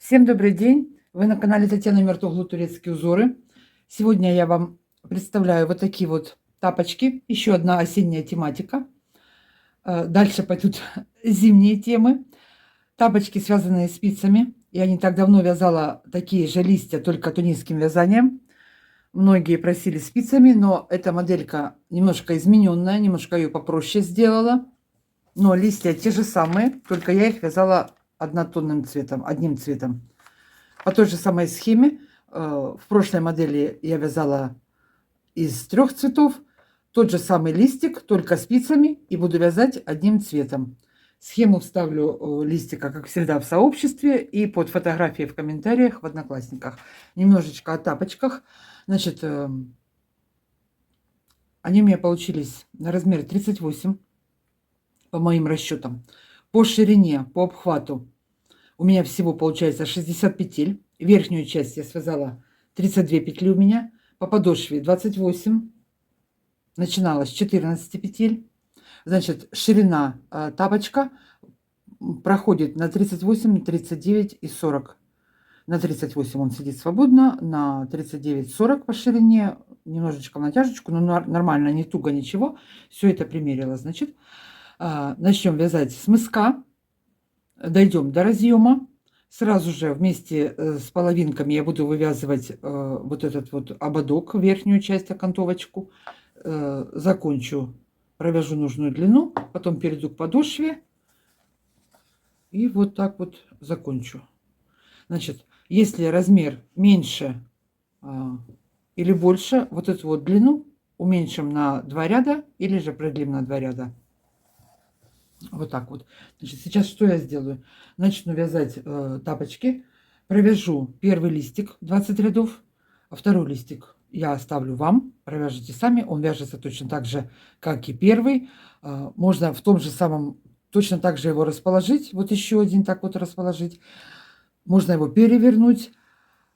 Всем добрый день! Вы на канале Татьяна Мертоглу Турецкие узоры. Сегодня я вам представляю вот такие вот тапочки. Еще одна осенняя тематика. Дальше пойдут зимние темы. Тапочки, связанные спицами. Я не так давно вязала такие же листья, только тунисским вязанием. Многие просили спицами, но эта моделька немножко измененная, немножко ее попроще сделала. Но листья те же самые, только я их вязала однотонным цветом, одним цветом. По той же самой схеме в прошлой модели я вязала из 3 цветов. Тот же самый листик, только спицами, и буду вязать одним цветом. Схему вставлю листика, как всегда, в сообществе и под фотографией в комментариях в Одноклассниках. Немножечко о тапочках. Значит, они у меня получились на размере 38, по моим расчетам. По ширине, по обхвату у меня всего получается 60 петель. Верхнюю часть я связала 32 петли у меня. По подошве 28. Начинала с 14 петель. Значит, ширина тапочка проходит на 38, 39 и 40. На 38 он сидит свободно, на 39-40 по ширине, немножечко в натяжечку, но нормально, не туго, ничего. Все это примерила, значит. Начнем вязать с мыска. Дойдем до разъема. Сразу же вместе с половинками я буду вывязывать вот этот вот ободок, верхнюю часть, окантовочку. Закончу, провяжу нужную длину, потом перейду к подошве. И вот так вот закончу. Значит, если размер меньше или больше, вот эту вот длину уменьшим на 2 ряда или же продлим на 2 ряда. Вот так вот. Значит, сейчас что я сделаю? Начну вязать тапочки. Провяжу первый листик 20 рядов, а второй листик я оставлю вам. Провяжите сами. Он вяжется точно так же, как и первый. Можно в том же самом, точно так же его расположить. Вот еще один так вот расположить. Можно его перевернуть.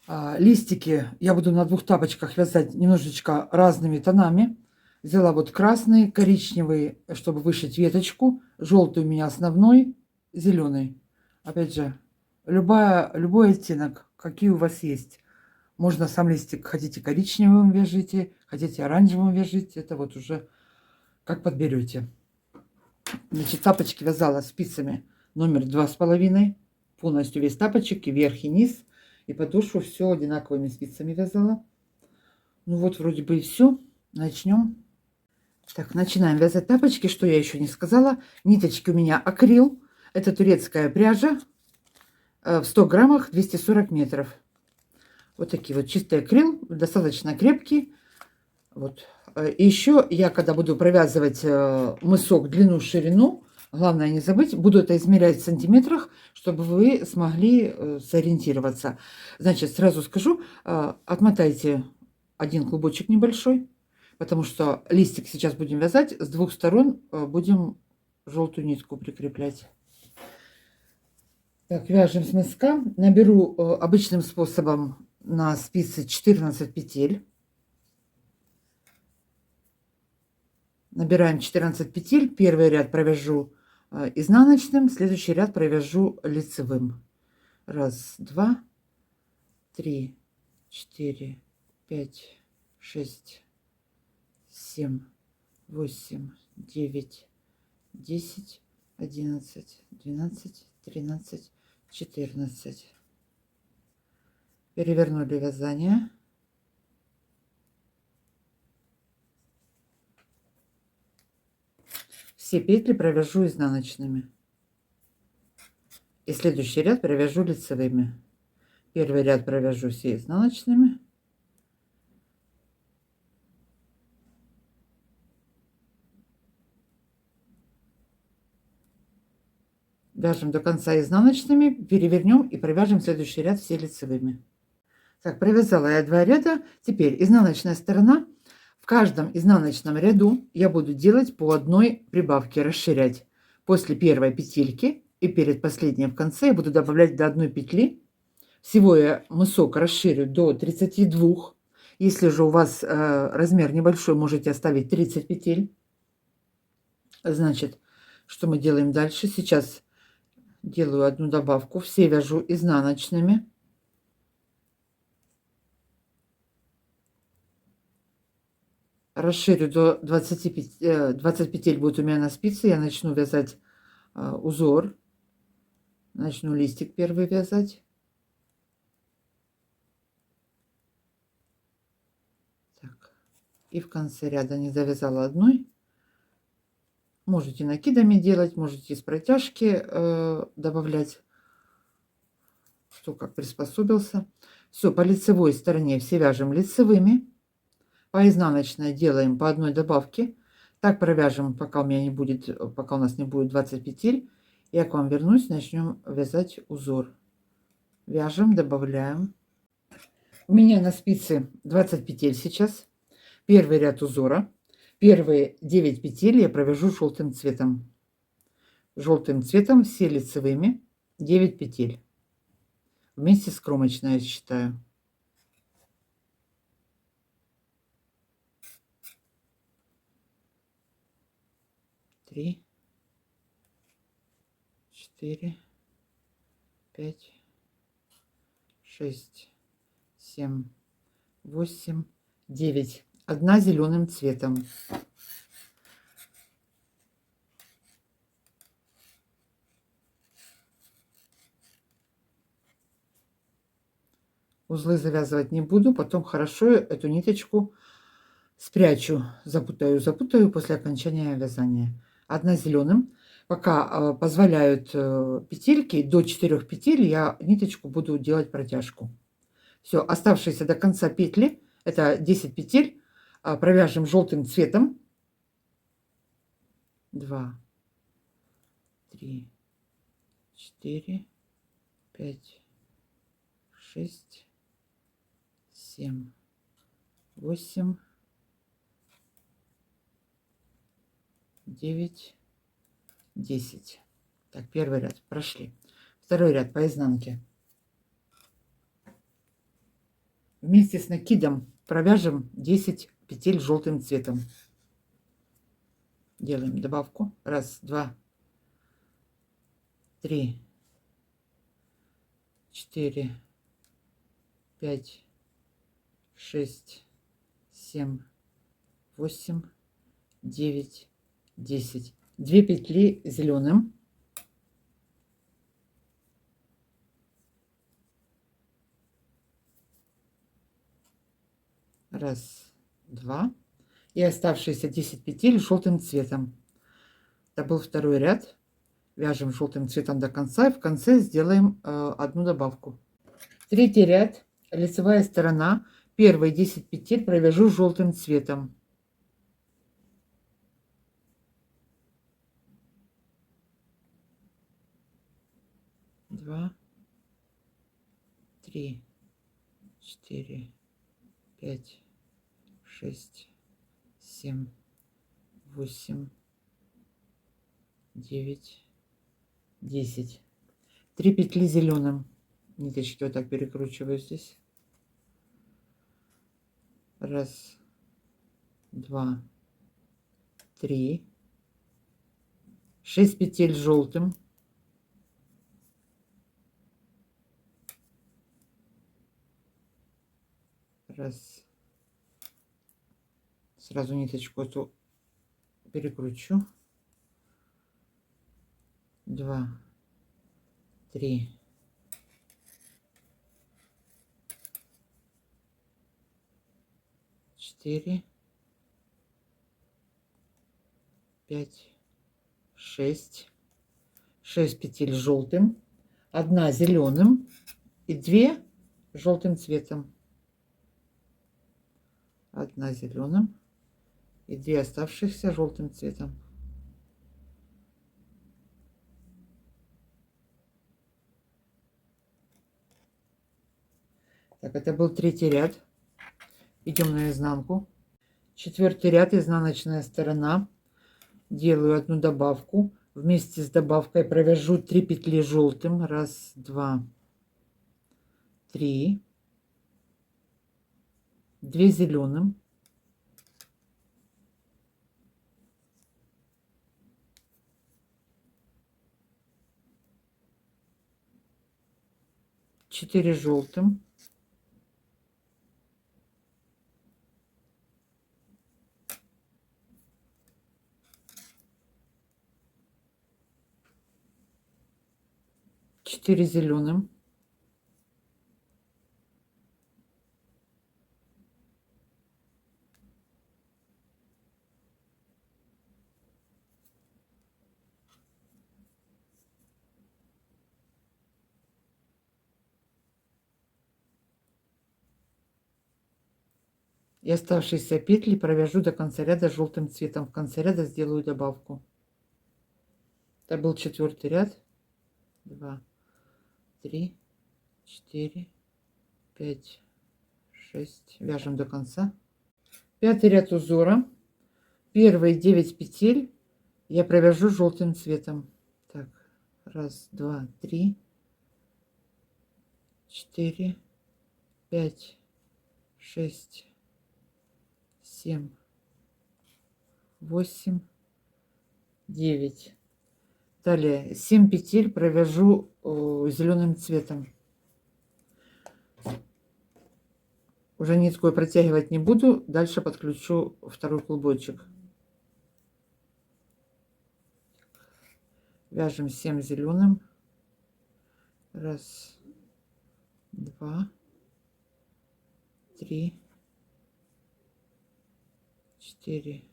Листики я буду на 2 тапочках вязать немножечко разными тонами. Взяла вот красный, коричневый, чтобы вышить веточку. Желтый у меня основной, зеленый. Опять же, любой оттенок, какие у вас есть. Можно сам листик, хотите коричневым вяжите, хотите оранжевым вяжите. Это вот уже как подберете. Значит, тапочки вязала спицами номер 2,5. Полностью весь тапочек, и верх, и низ. И подошву все одинаковыми спицами вязала. Ну вот вроде бы и все. Начнем. Так, начинаем вязать тапочки. Что я еще не сказала. Ниточки у меня акрил. Это турецкая пряжа. В 100 граммах 240 метров. Вот такие вот чистый акрил. Достаточно крепкий. Вот. И еще я, когда буду провязывать мысок длину, ширину, главное не забыть, буду это измерять в сантиметрах, чтобы вы смогли сориентироваться. Значит, сразу скажу, отмотайте один клубочек небольшой. Потому что листик сейчас будем вязать, с 2 сторон будем желтую нитку прикреплять. Так, вяжем с мыска. Наберу обычным способом на спице 14 петель. Набираем 14 петель. Первый ряд провяжу изнаночным, следующий ряд провяжу лицевым. 1, 2, 3, 4, 5, 6, 7, 8, 9, 10, 11, 12, 13, 14. Перевернули вязание. Все петли провяжу изнаночными. И следующий ряд провяжу лицевыми. Первый ряд провяжу все изнаночными. Вяжем до конца изнаночными, перевернем и провяжем следующий ряд все лицевыми. Так, провязала я 2 ряда. Теперь изнаночная сторона. В каждом изнаночном ряду я буду делать по одной прибавке, расширять. После первой петельки и перед последней в конце я буду добавлять до 1 петли. Всего я мысок расширю до 32. Если же у вас размер небольшой, можете оставить 30 петель. Значит, что мы делаем дальше? Сейчас делаю одну добавку, все вяжу изнаночными. Расширю до 25, 20 петель будет у меня на спице, я начну вязать узор, начну листик первый вязать. Так. И в конце ряда не завязала одной. Можете накидами делать, можете из протяжки добавлять, кто как приспособился. Все, по лицевой стороне все вяжем лицевыми. По изнаночной делаем по одной добавке. Так провяжем, пока у меня не будет, пока у нас не будет 20 петель. Я к вам вернусь, начнем вязать узор. Вяжем, добавляем. У меня на спице 20 петель сейчас. Первый ряд узора. Первые 9 петель я провяжу желтым цветом. Желтым цветом все лицевыми 9 петель. Вместе с кромочной я считаю. 3, 4, 5, 6, 7, 8, 9. Одна зеленым цветом. Узлы завязывать не буду, потом хорошо эту ниточку спрячу, запутаю после окончания вязания. Одна зеленым. Пока позволяют петельки, до 4 петель я ниточку буду делать протяжку. Все, оставшиеся до конца петли, это 10 петель, провяжем желтым цветом. 2, 3, 4, 5, 6, 7, 8, 9, 10. Так, первый ряд прошли. Второй ряд по изнанке. Вместе с накидом провяжем 10 петель желтым цветом. Делаем добавку. 1, 2, 3, 4, 5, 6, 7, 8, 9, 10. 2 петли зеленым. Раз, два. И оставшиеся 10 петель желтым цветом. Это был второй ряд. Вяжем желтым цветом до конца. И в конце сделаем одну добавку. Третий ряд. Лицевая сторона. Первые 10 петель провяжу желтым цветом. 2, 3, 4, 5, 6, 7, 8, 9, 10. 3 петли зеленым. Ниточки вот так перекручиваю здесь. 1, 2, 3. 6 петель желтым. 1. Сразу ниточку эту перекручу. 2, 3, 4, 5, 6. 6 петель желтым, 1 зеленым и 2 желтым цветом. 1 зеленым и 2 оставшихся желтым цветом. Так, это был третий ряд. Идем на изнанку. Четвертый ряд, изнаночная сторона. Делаю одну добавку. Вместе с добавкой провяжу 3 петли желтым. 1, 2, 3. 2 зеленым. 4 желтым, 4 зеленым, 'И оставшиеся петли провяжу до конца ряда желтым цветом. В конце ряда сделаю добавку. Это был 4-й ряд. 2, 3, 4, 5, 6. Вяжем до конца. 5-й ряд узора. Первые 9 петель я провяжу желтым цветом. Так, 1, 2, 3, 4, 5, 6, 7, 8, 9. Далее 7 петель провяжу зеленым цветом. Уже нитку я протягивать не буду. Дальше подключу второй клубочек. Вяжем 7 зеленым. 1, 2, 3, 4,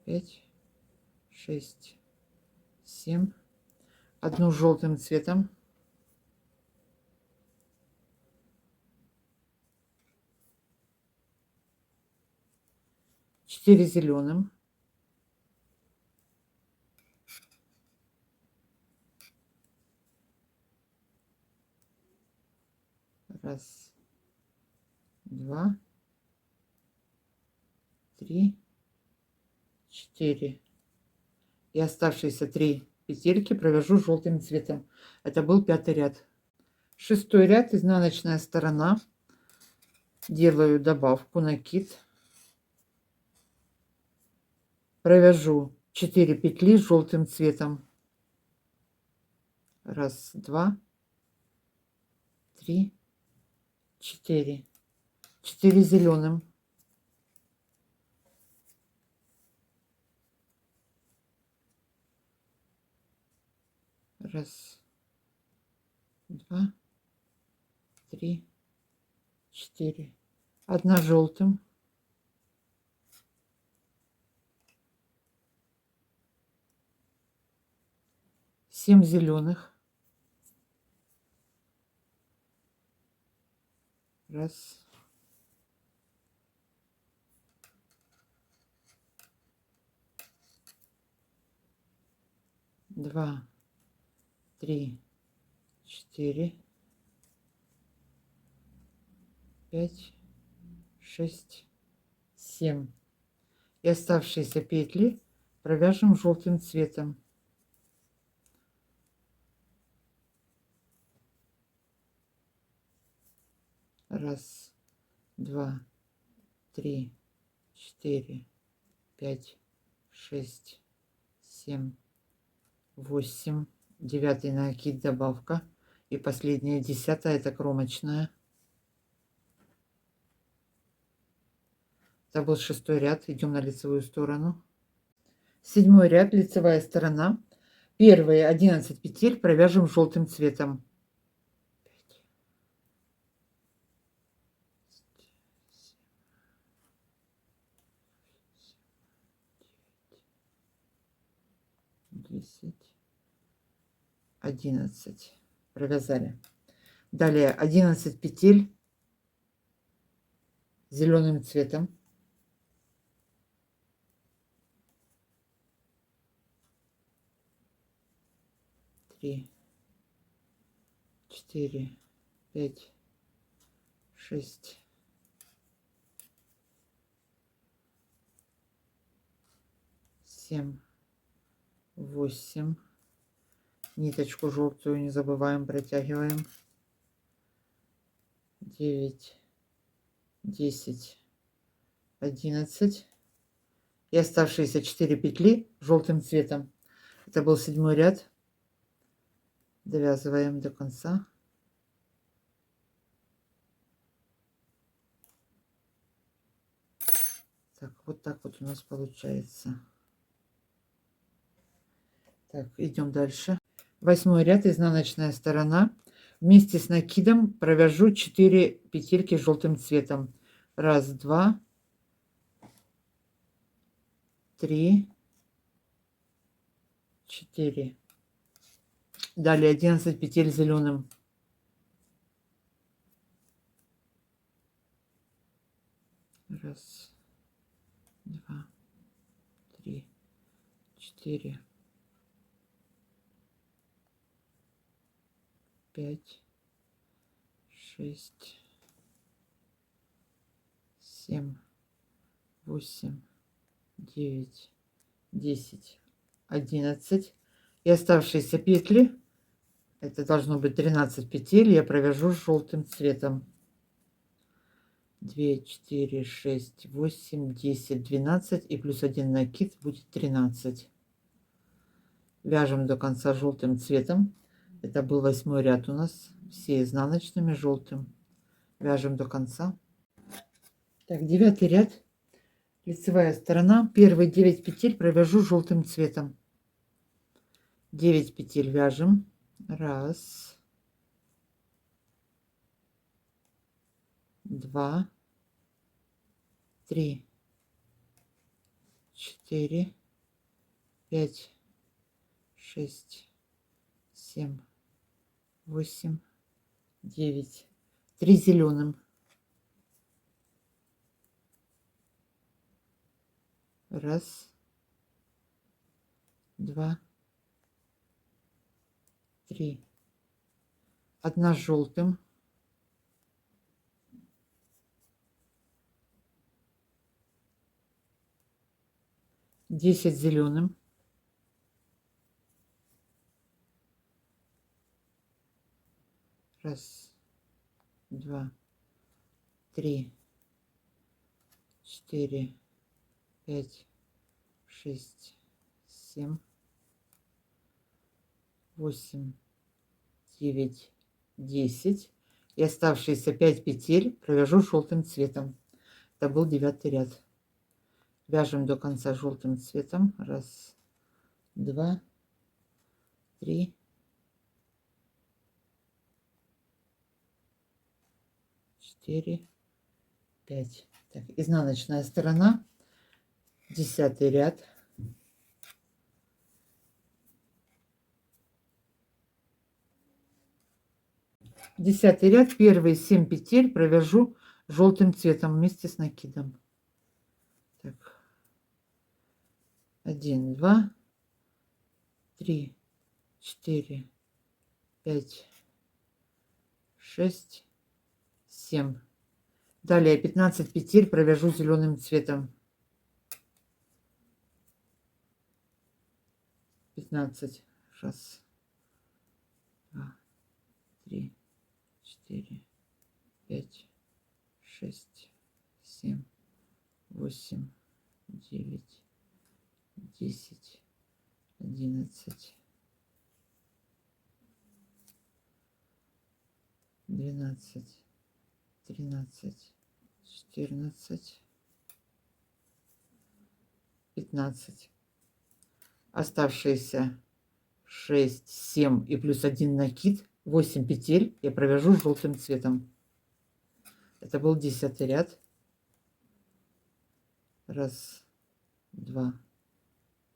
5, 6, 7. Одну желтым цветом. 4 зеленым. 1, 2, 3, 4. И оставшиеся 3 петельки провяжу желтым цветом. Это был 5-й ряд. 6-й ряд, изнаночная сторона. Делаю добавку, накид. Провяжу 4 петли желтым цветом. 1, 2, 3, 4. 4 зеленым. 1, 2, 3, 4. Одна желтым. 7 зеленых. 1, 2, 3, 4, 5, 6, 7. И оставшиеся петли провяжем желтым цветом. 1, 2, 3, 4, 5, 6, 7, 8. 9-й накид, добавка. И последняя 10-я, это кромочная. Это был 6-й ряд. Идем на лицевую сторону. 7-й ряд, лицевая сторона. Первые 11 петель провяжем желтым цветом. 10, 11. Провязали. Далее 11 петель зеленым цветом. 3, 4, 5, 6, 7, 8. Ниточку желтую не забываем, протягиваем. 9, 10, 11. И оставшиеся 4 петли желтым цветом. Это был 7-й ряд. Довязываем до конца. так вот у нас получается. Так, идем дальше. 8 ряд, изнаночная сторона. Вместе с накидом провяжу 4 петельки желтым цветом. 1, 2, 3, 4. Далее 11 петель зеленым. 1, 2, 3, 4, 5, 6, 7, 8, 9, 10, 11. И оставшиеся петли, это должно быть 13 петель, я провяжу желтым цветом. 2, 4, 6, 8, 10, 12 и плюс 1 накид будет 13. Вяжем до конца желтым цветом. Это был 8 ряд у нас, все изнаночными желтым. Вяжем до конца. Так, 9 ряд, лицевая сторона. Первые 9 петель провяжу желтым цветом. 9 петель вяжем. 1, 2, 3, 4, 5, 6, 7, 8, 9. 3 зеленым. 1, 2, 3. 1 желтым. 10 зеленым. 1, 2, 3, 4, 5, 6, 7, 8, 9, 10. И оставшиеся 5 петель провяжу желтым цветом. Это был 9 ряд. Вяжем до конца желтым цветом. 1, 2, 3, 4, 5. Так, изнаночная сторона, 10 ряд. Десятый ряд, первые 7 петель провяжу желтым цветом вместе с накидом. Так. 1, 2, 3, 4, 5, 6, 7. Далее 15 петель провяжу зеленым цветом. 15. 1, 2, 3, 4, 5, 6, 7, 8, 9, 10, 11, 12, 13, 14, 15. Оставшиеся 6, 7 и плюс 1 накид, 8 петель я провяжу желтым цветом. Это был 10 ряд. 1, 2,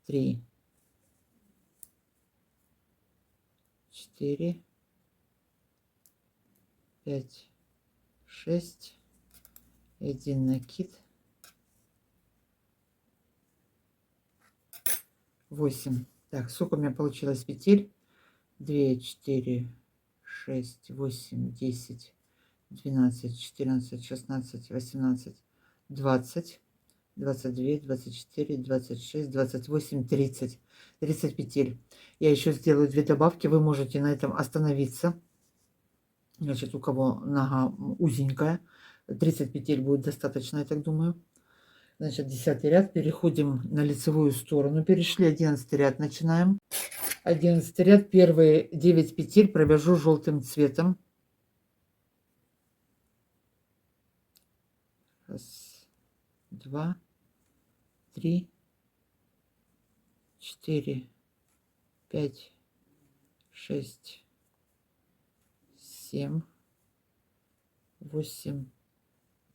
3, 4, 5, 6 и 1 накид. 8. Так, сколько у меня получилось петель? 2, 4, 6, 8, 10, 12, 14, 16, 18, 20, 22, 24, 26, 28, 30. 30 петель. Я еще сделаю 2 добавки. Вы можете на этом остановиться. Значит, у кого нога узенькая, 30 петель будет достаточно, я так думаю. Значит, 10 ряд. Переходим на лицевую сторону. Перешли 11 ряд. Начинаем. 11 ряд. Первые 9 петель провяжу желтым цветом. 1, 2, 3, 4, 5, 6, 7, 8,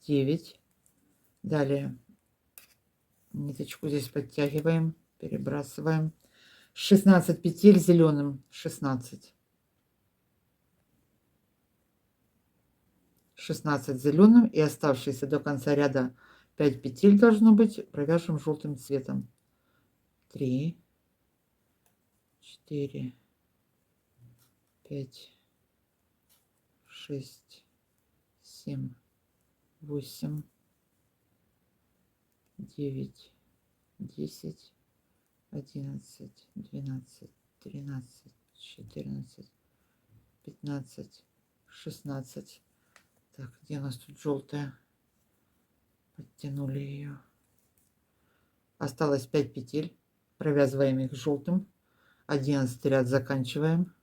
9. Далее ниточку здесь подтягиваем, перебрасываем. 16 петель зеленым, 16. 16 зеленым и оставшиеся до конца ряда 5 петель должно быть, провяжем желтым цветом. 3, 4, 5, 6, 7, 8, 9, 10, 11, 12, 13, 14, 15, 16. Так, где у нас тут желтая? Подтянули ее. Осталось 5 петель. Провязываем их желтым. 11 ряд заканчиваем.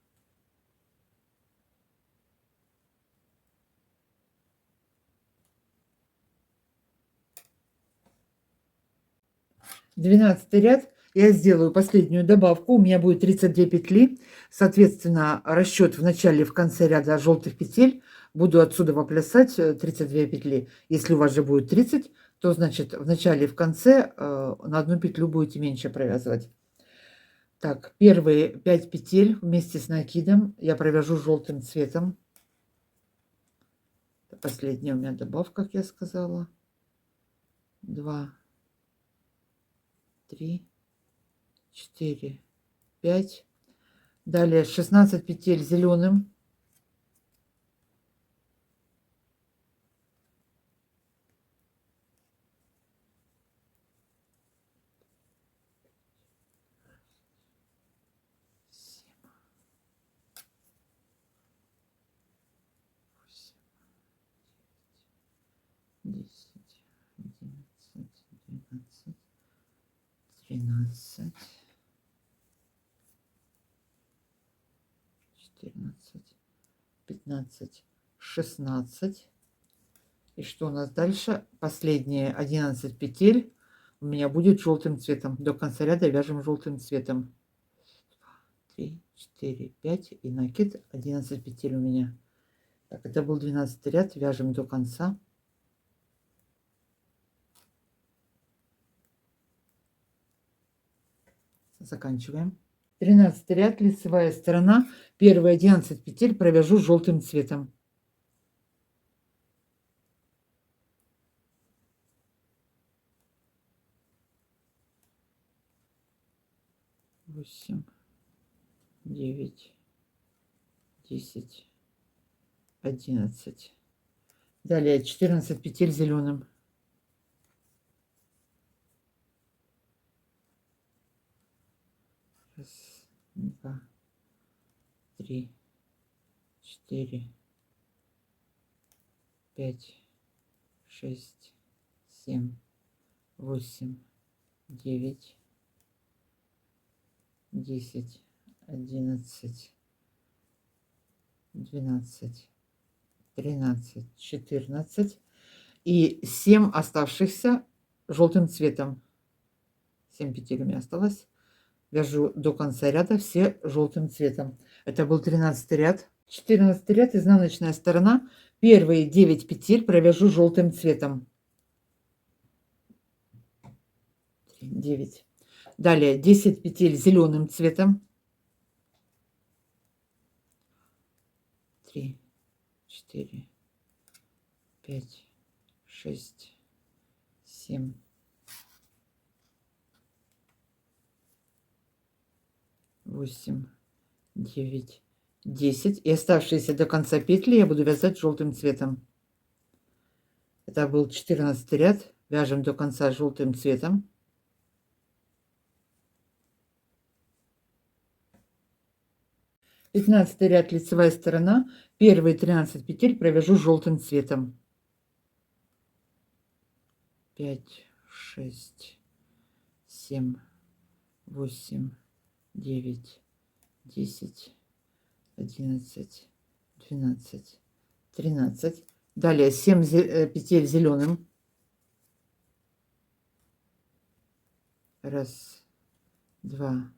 Двенадцатый ряд. Я сделаю последнюю добавку. У меня будет 32 петли. Соответственно, расчет в начале и в конце ряда желтых петель. Буду отсюда поплясать 32 петли. Если у вас же будет 30, то значит в начале и в конце на одну петлю будете меньше провязывать. Так, первые 5 петель вместе с накидом я провяжу желтым цветом. Это последняя у меня добавка, как я сказала. 2, 3, 4, 5. Далее 16 петель зеленым. Десять, 11, 12, 13, 14, 15, 16. И что у нас дальше? Последние 11 петель у меня будет желтым цветом. До конца ряда вяжем желтым цветом. 3, 4, 5 и накид 11 петель у меня. Так, это был 12 ряд. Вяжем до конца. Заканчиваем. 13 ряд, лицевая сторона. Первые 11 петель провяжу желтым цветом. Восемь, 9, 10, 11. Далее 14 петель зеленым. Раз, два, 3, 4, 5, 6, 7, 8, 9, 10, 11, 12, 13, 14 и 7 оставшихся желтым цветом. 7 петель у меня осталось. Вяжу до конца ряда все желтым цветом. Это был 13 ряд. 14 ряд, изнаночная сторона. Первые 9 петель провяжу желтым цветом. 9. Далее 10 петель зеленым цветом. 3, 4, 5, 6, 7, 8, 9, 10. И оставшиеся до конца петли я буду вязать желтым цветом. Это был 14 ряд. Вяжем до конца желтым цветом. 15 ряд, лицевая сторона. Первые 13 петель провяжу желтым цветом. 5, 6, 7, 8, 9, 10, 11, 12, 13. Далее 7 петель зеленым. Раз, два,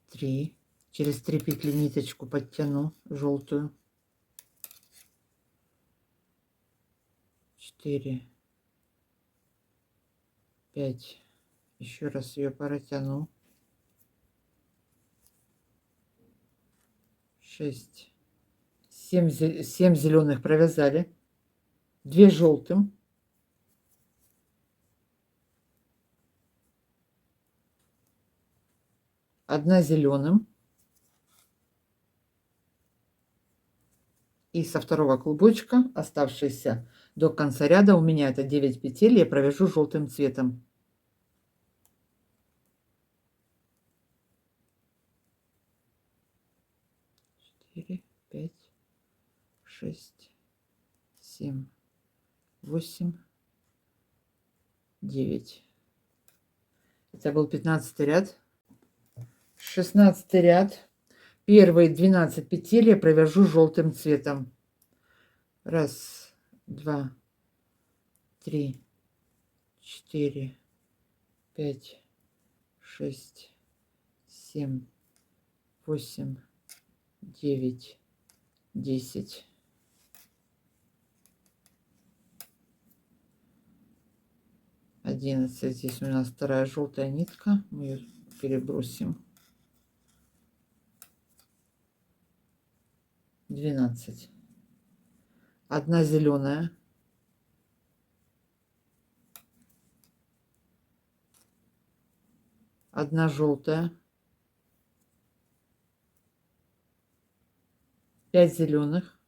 три. Через 3 петли ниточку подтяну желтую. 4, 5. Еще раз ее протяну. 6, 7 зеленых провязали. 2 желтым. 1 зеленым. И со второго клубочка, оставшийся до конца ряда, у меня это 9 петель, я провяжу желтым цветом. 4, 5, 6, 7, 8, 9. Это был 15 ряд. 16 ряд. Первые 12 петель я провяжу желтым цветом. Раз, два, три, 4, 5, 6, 7, 8, 9, 10. Одиннадцать. Здесь у нас вторая желтая нитка. Мы ее перебросим. 12. 1 зеленая. 1 желтая. 5 зеленых.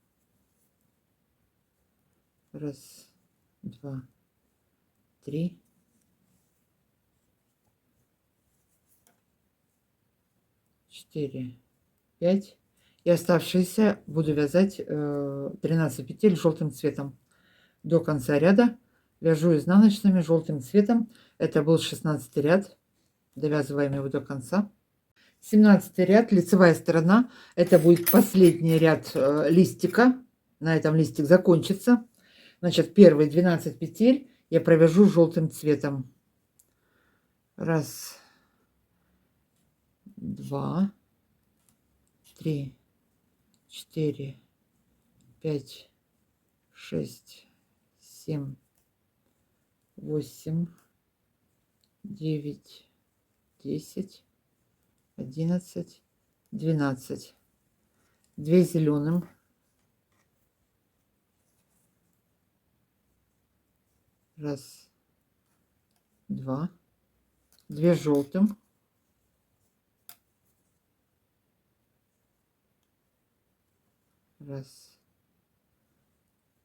Раз, два, три. 4, 5. И оставшиеся буду вязать 13 петель желтым цветом до конца ряда. Вяжу изнаночными желтым цветом. Это был 16 ряд. Довязываем его до конца. 17 ряд, лицевая сторона. Это будет последний ряд листика. На этом листик закончится. Значит, первые 12 петель я провяжу желтым цветом. Раз, два, 3, 4, 5, 6, 7, 8, 9, 10, 11, 12. 2 зеленым. Раз, два. 2 желтым. Раз,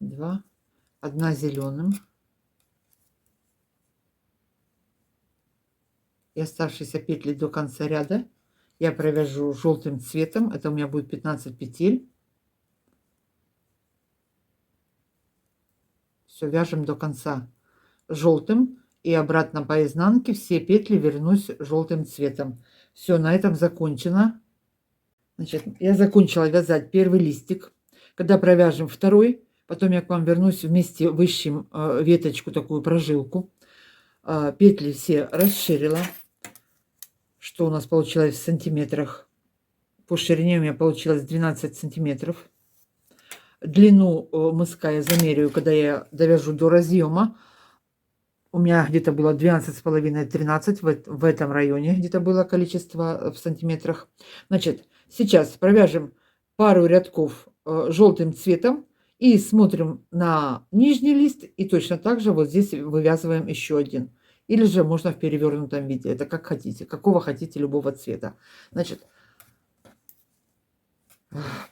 два. 1 зеленым. И оставшиеся петли до конца ряда я провяжу желтым цветом. Это у меня будет 15 петель. Все, вяжем до конца желтым. И обратно по изнанке все петли вернусь желтым цветом. Все, на этом закончено. Значит, я закончила вязать первый листик. Когда провяжем второй, потом я к вам вернусь, вместе вышьем веточку, такую прожилку. Петли все расширила. Что у нас получилось в сантиметрах? По ширине у меня получилось 12 сантиметров. Длину мыска я замеряю, когда я довяжу до разъема. У меня где-то было 12,5-13, в этом районе где-то было количество в сантиметрах. Значит, сейчас провяжем пару рядков желтым цветом и смотрим на нижний лист. И точно так же вот здесь вывязываем еще один. Или же можно в перевернутом виде. Это как хотите. Какого хотите, любого цвета. Значит,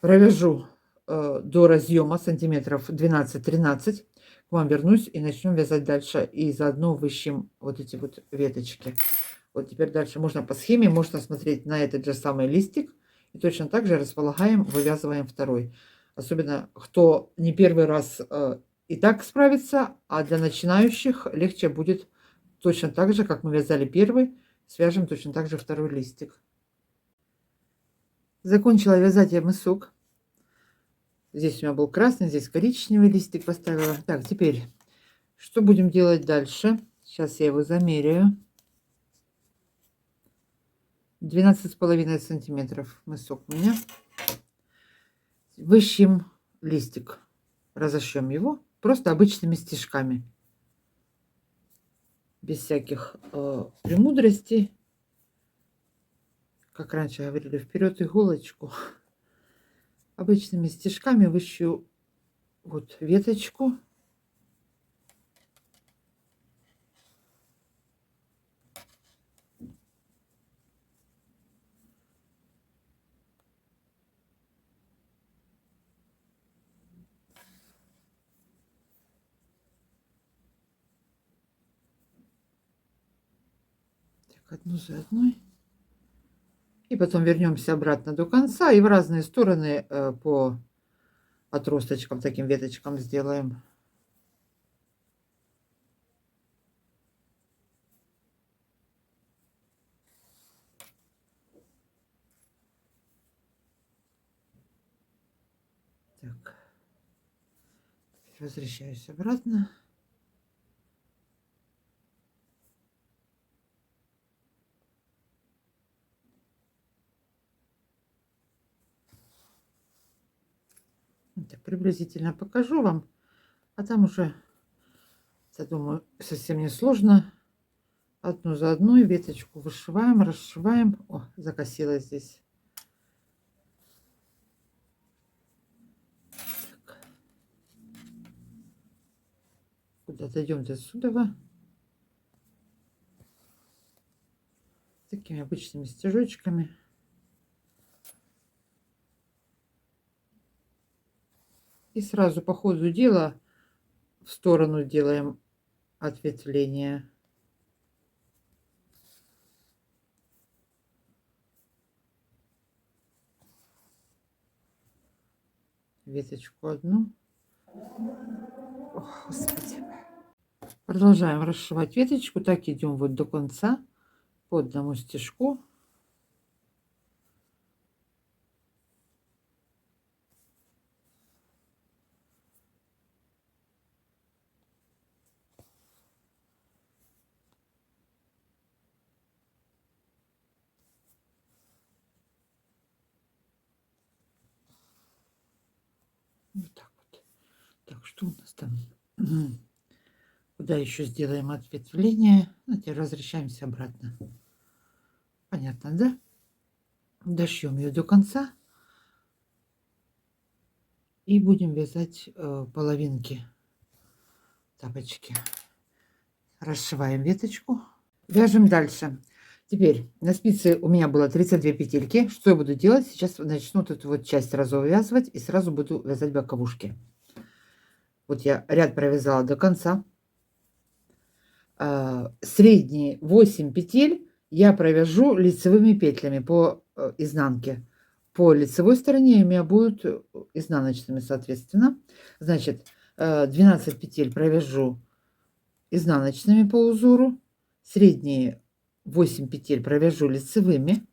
провяжу до разъема сантиметров 12-13. К вам вернусь и начнем вязать дальше. И заодно вышьем вот эти вот веточки. Вот теперь дальше можно по схеме, можно смотреть на этот же самый листик. И точно так же располагаем, вывязываем второй. Особенно, кто не первый раз и так справится, а для начинающих легче будет точно так же, как мы вязали первый, свяжем точно так же второй листик. Закончила вязать я мысок. Здесь у меня был красный, здесь коричневый листик поставила. Так, теперь, что будем делать дальше? Сейчас я его замеряю. 12,5 сантиметров мысок у меня. Выщем листик, разошьем его просто обычными стежками, без всяких премудростей. Как раньше говорили, вперед иголочку. Обычными стежками выщу вот веточку. Так, одну за одной. И потом вернемся обратно до конца и в разные стороны по отросточкам, таким веточкам сделаем. Так, возвращаюсь обратно. Так, приблизительно покажу вам, а там уже, я думаю, совсем не сложно. Одну за одной веточку вышиваем, расшиваем. О, закосилась здесь. Так. Куда дойдем до сюда? Такими обычными стежочками. И сразу по ходу дела в сторону делаем ответвление. Веточку одну. О, Господи. Продолжаем расшивать веточку. Так идем вот до конца по одному стежку. Вот так вот. Так, что у нас там? Куда еще сделаем ответвление? Знаете, возвращаемся обратно. Понятно, да? Дошьем ее до конца. И будем вязать половинки тапочки. Расшиваем веточку. Вяжем дальше. Теперь на спице у меня было 32 петельки. Что я буду делать? Сейчас начну вот эту вот часть развязывать и сразу буду вязать боковушки. Вот я ряд провязала до конца. Средние 8 петель я провяжу лицевыми петлями по изнанке. По лицевой стороне у меня будут изнаночными, соответственно. Значит, 12 петель провяжу изнаночными по узору. Средние 8 петель провяжу лицевыми.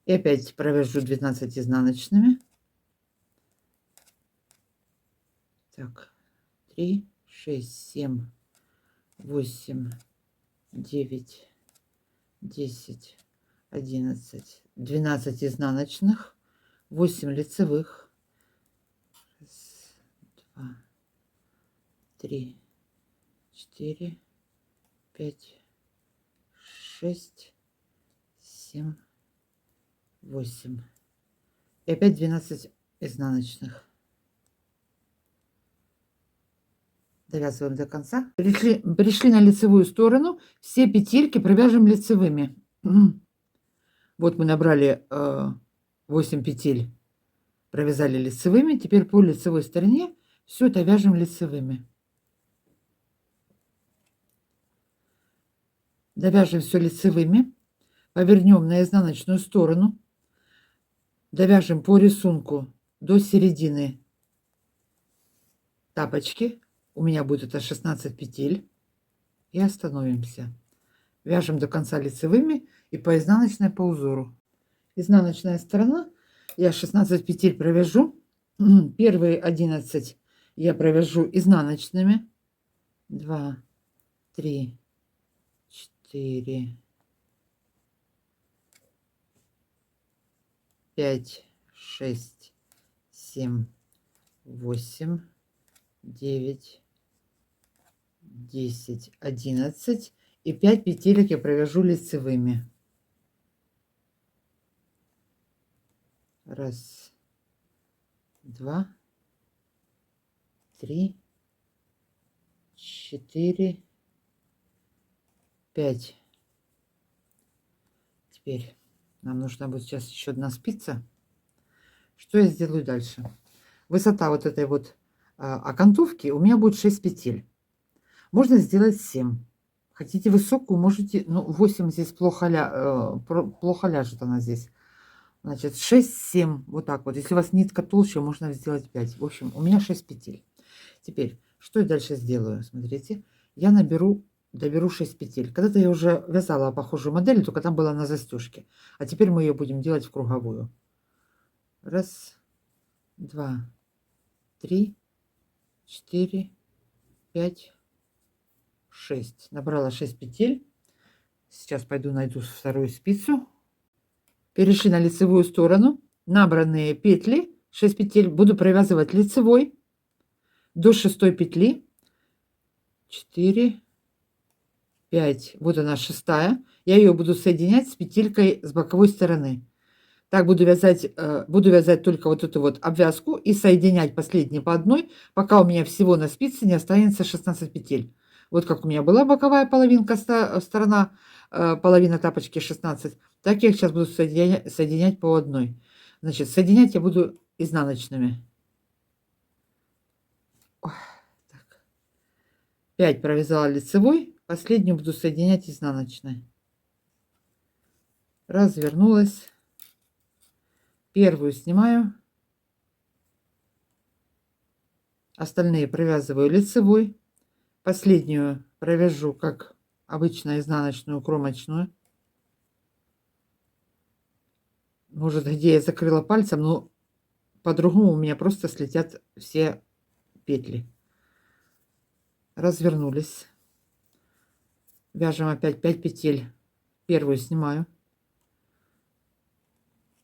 И опять провяжу 12 изнаночными. Так, 3, 6, 7, 8, 9, 10, 11, 12 изнаночных, 8 лицевых. Раз, два, 3, 4, 5, 6, 7, 8. И опять 12 изнаночных. Довязываем до конца. Пришли на лицевую сторону. Все петельки провяжем лицевыми. Вот мы набрали 8 петель, провязали лицевыми. Теперь по лицевой стороне все это вяжем лицевыми. Довяжем все лицевыми. Повернем на изнаночную сторону. Довяжем по рисунку до середины тапочки. У меня будет это 16 петель. И остановимся. Вяжем до конца лицевыми и по изнаночной по узору. Изнаночная сторона. Я 16 петель провяжу. Первые 11 я провяжу изнаночными. 2, 3, 4, 5, 6, 7, 8, 9, 10, 11. И 5 петелек я провяжу лицевыми. Раз, два, три, 4, 5. Теперь нам нужна будет сейчас еще одна спица. Что я сделаю дальше? Высота вот этой вот окантовки у меня будет 6 петель. Можно сделать 7. Хотите высокую, можете, ну 8 здесь плохо ляжет она здесь. Значит, 6-7, вот так вот. Если у вас нитка толще, можно сделать 5. В общем, у меня 6 петель. Теперь, что я дальше сделаю? Смотрите, я доберу 6 петель. Когда-то я уже вязала похожую модель, только там была на застежке. А теперь мы ее будем делать в круговую. Раз, два, три, 4, 5, 6. Набрала 6 петель. Сейчас пойду найду вторую спицу. Перешли на лицевую сторону. Набранные петли, 6 петель, буду провязывать лицевой до 6 петли. 4, 5. Вот она, 6. Я ее буду соединять с петелькой с боковой стороны. Так буду вязать только вот эту вот обвязку и соединять последние по одной, пока у меня всего на спице не останется 16 петель. Вот как у меня была боковая половинка, сторона, половина тапочки 16, так я их сейчас буду соединять по одной. Значит, соединять я буду изнаночными. Так. 5 провязала лицевой, последнюю буду соединять изнаночной. Развернулась. Первую снимаю. Остальные провязываю лицевой. Последнюю провяжу, как обычно, изнаночную кромочную. Может, где я закрыла пальцем, но по-другому у меня просто слетят все петли. Развернулись. Вяжем опять 5 петель. Первую снимаю.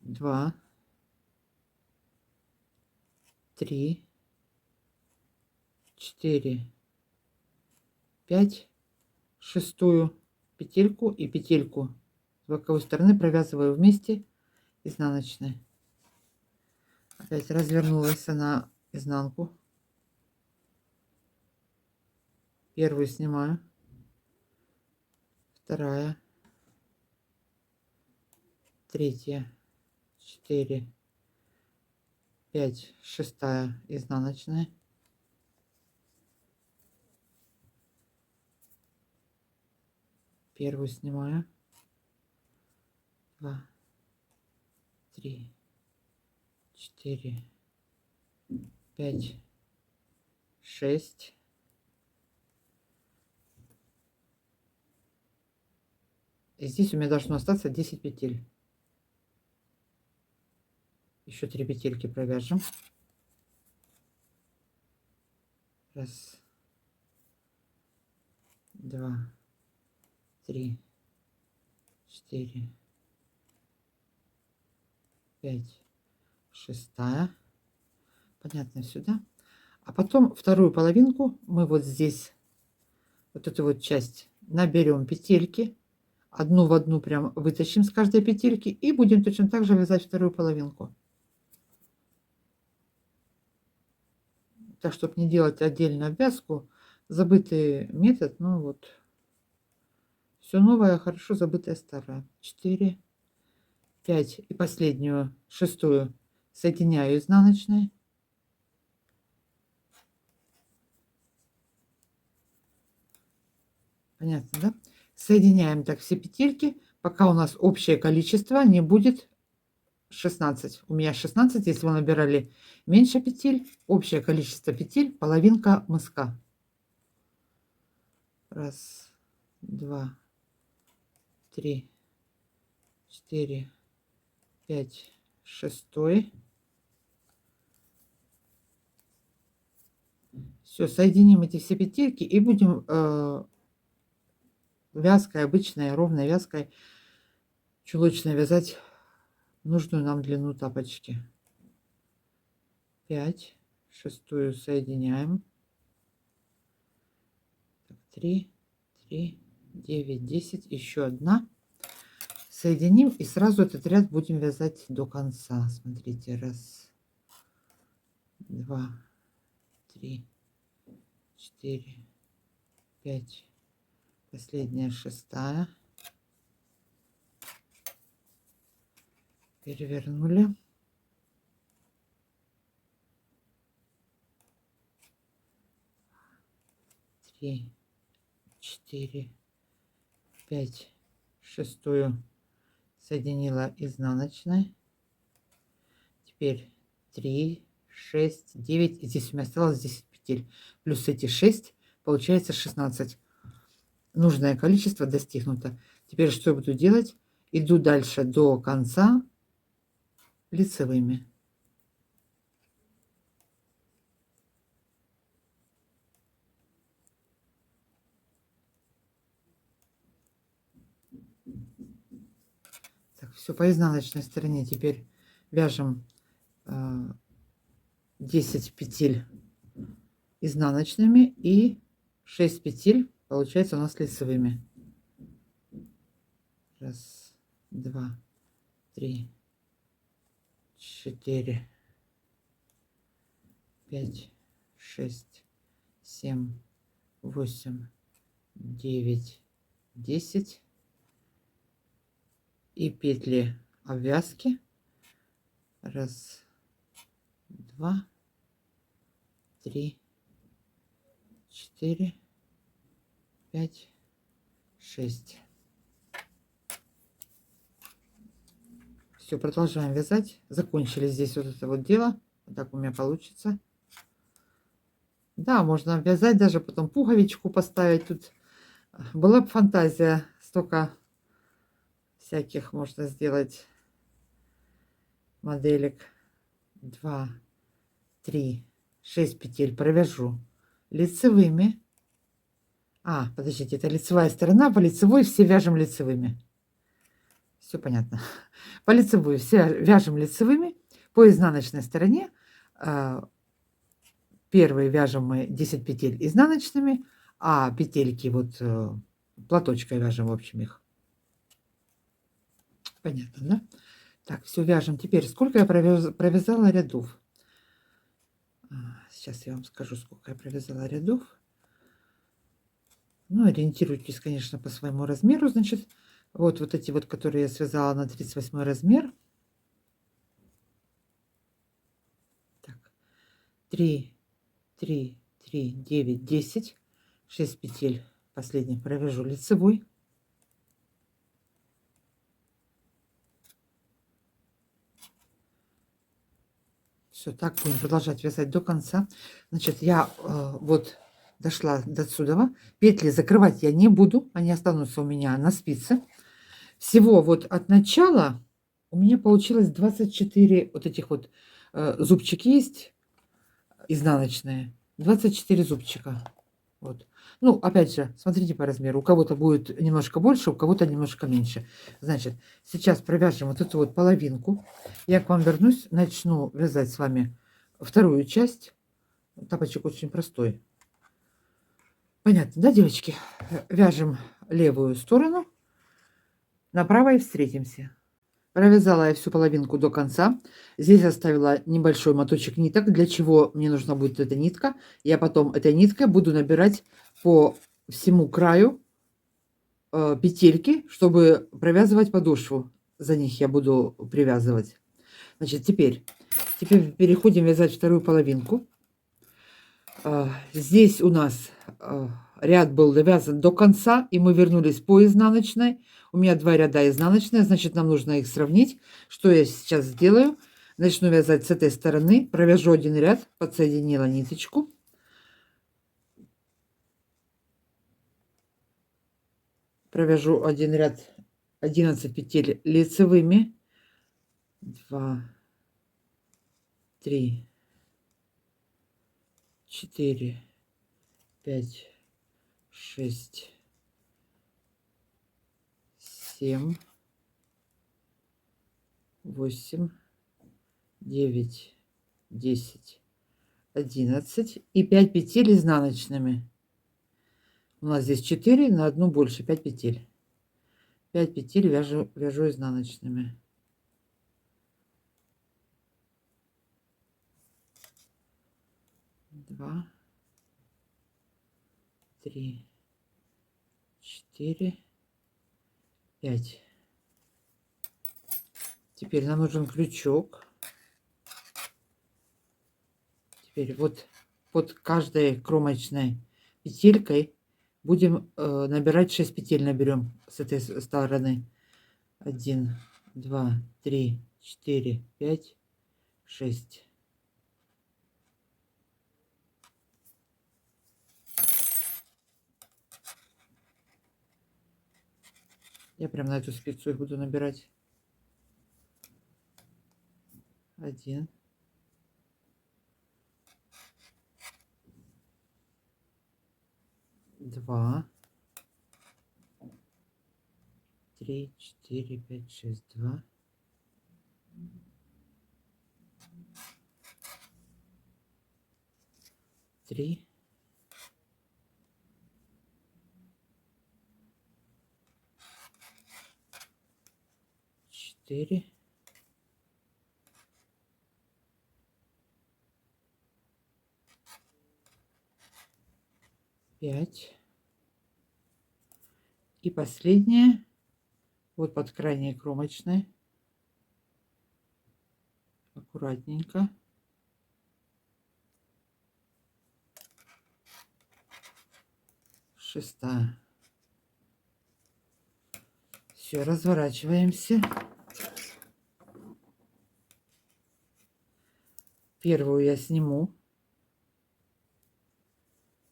2, 3, 4, 5. Шестую петельку и петельку с боковой стороны провязываю вместе изнаночной. Опять развернулась она изнанку. Первую снимаю. Вторая. Третья. 4, 5. Шестая изнаночная. Первую снимаю. 2, 3, 4, 5, 6. И здесь у меня должно остаться 10 петель. Еще 3 петельки провяжем. Раз, два, 3, 4, 5, шестая. Понятно, сюда. А потом вторую половинку мы вот здесь, вот эту вот часть, наберем петельки. Одну в одну прям вытащим с каждой петельки. И будем точно так же вязать вторую половинку. Так, чтобы не делать отдельную обвязку. Забытый метод, ну вот. Все новое, хорошо забытое старое. 4, 5. И последнюю, шестую, соединяю изнаночной. Понятно, да? Соединяем так все петельки, пока у нас общее количество не будет 16. У меня 16, если вы набирали меньше петель, общее количество петель половинка мыска. Раз, два, 3, 4, 5, шестой. Все, соединим эти все петельки и будем вязкой, обычной ровной вязкой чулочной вязать нужную нам длину тапочки. 5, шестую соединяем. 3, 3, 9, 10, еще одна. Соединим и сразу этот ряд будем вязать до конца. Смотрите, раз, два, три, 4, 5, последняя шестая. Перевернули. Три, 4, 5, шестую соединила изнаночной. Теперь 3, 6, 9. И здесь у меня осталось 10 петель. Плюс эти 6, получается 16. Нужное количество достигнуто. Теперь что я буду делать? Иду дальше до конца лицевыми. Так, все по изнаночной стороне. Теперь вяжем 10 петель изнаночными и 6 петель получается у нас лицевыми. Раз, два, три, 4, 5, 6, 7, 8, 9, 10. И петли обвязки. Раз, два, три, 4, 5, 6. Все, продолжаем вязать. Закончили здесь вот это вот дело. Вот так у меня получится. Да, можно обвязать, даже потом пуговичку поставить. Тут была бы фантазия, столько всяких можно сделать моделек. 2, 3, 6 петель провяжу лицевыми. Подождите, это лицевая сторона, по лицевой все вяжем лицевыми. Все понятно. По лицевой все вяжем лицевыми. По изнаночной стороне первые вяжем мы 10 петель изнаночными, а петельки вот платочкой вяжем, в общем, их. Понятно, да? Так, все вяжем. Теперь, сколько я провязала рядов? Сейчас я вам скажу, сколько я провязала рядов. Ну, ориентируйтесь, конечно, по своему размеру. Значит, вот эти вот, которые я связала на 38 размер. Так, 3, 3, 3, 9, 10. 6 петель последних провяжу лицевой. Все, так будем продолжать вязать до конца. Значит, я вот дошла до сюда. Петли закрывать я не буду. Они останутся у меня на спице. Всего вот от начала у меня получилось 24 вот этих вот зубчики есть изнаночные. 24 зубчика. Вот. Ну, опять же, смотрите по размеру. У кого-то будет немножко больше, у кого-то немножко меньше. Значит, сейчас провяжем вот эту вот половинку. Я к вам вернусь, начну вязать с вами вторую часть. Тапочек очень простой. Понятно, да, девочки? Вяжем левую сторону, на правой встретимся. Провязала я всю половинку до конца. Здесь оставила небольшой моточек ниток. Для чего мне нужна будет эта нитка? Я потом этой ниткой буду набирать по всему краю петельки, чтобы провязывать подошву. За них я буду привязывать. Значит, теперь переходим вязать вторую половинку. Здесь у нас ряд был довязан до конца, и мы вернулись по изнаночной. У меня 2 ряда изнаночные, значит, нам нужно их сравнить. Что я сейчас сделаю? Начну вязать с этой стороны, провяжу один ряд, подсоединила ниточку. Провяжу один ряд, 11 петель лицевыми. 2, 3, 4, 5, 6, 7, 8, 9, 10, 11 и 5 петель изнаночными. У нас здесь 4, на одну больше, 5 петель. 5 петель вяжу изнаночными. 2, 3, 4, 5. Теперь нам нужен крючок. Теперь вот под каждой кромочной петелькой будем набирать 6 петель, наберем с этой стороны. 1, 2, 3, 4, 5, 6. Я прям на эту спицу их буду набирать. 1, 2, 3, 4, 5, 6, 2. 3, 4, 5. И последняя, вот под крайней кромочной, аккуратненько. Шестая. Все, разворачиваемся. Первую я сниму.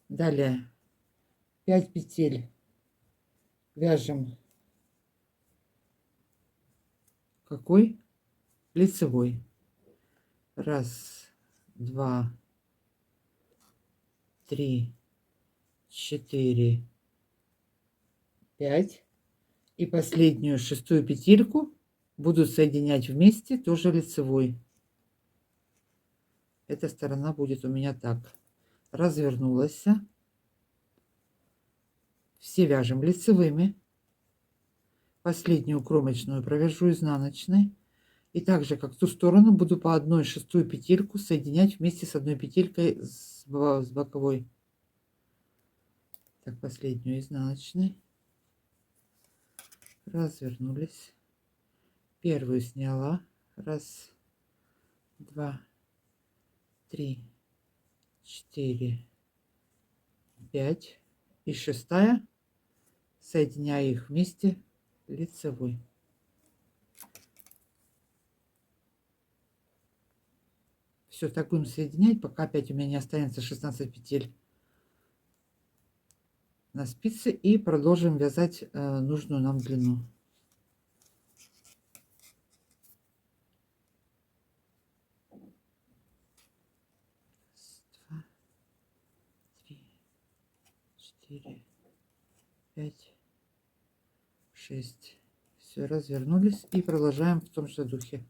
Далее 5 петель вяжем какой? Лицевой. 1, 2, 3, 4, 5. И последнюю шестую петельку буду соединять вместе, тоже лицевой. Эта сторона будет у меня так. Развернулась. Все вяжем лицевыми. Последнюю кромочную провяжу изнаночной. И также, как в ту сторону, буду по одной шестую петельку соединять вместе с одной петелькой с боковой. Так, последнюю изнаночной. Развернулись. Первую сняла. 1, 2, 3, 4, 5. И шестая. Соединяю их вместе лицевой. Все, так будем соединять, пока опять у меня не останется 16 петель на спице. И продолжим вязать нужную нам длину. 2, 3, 4, 5, 6. Все, развернулись и продолжаем в том же духе.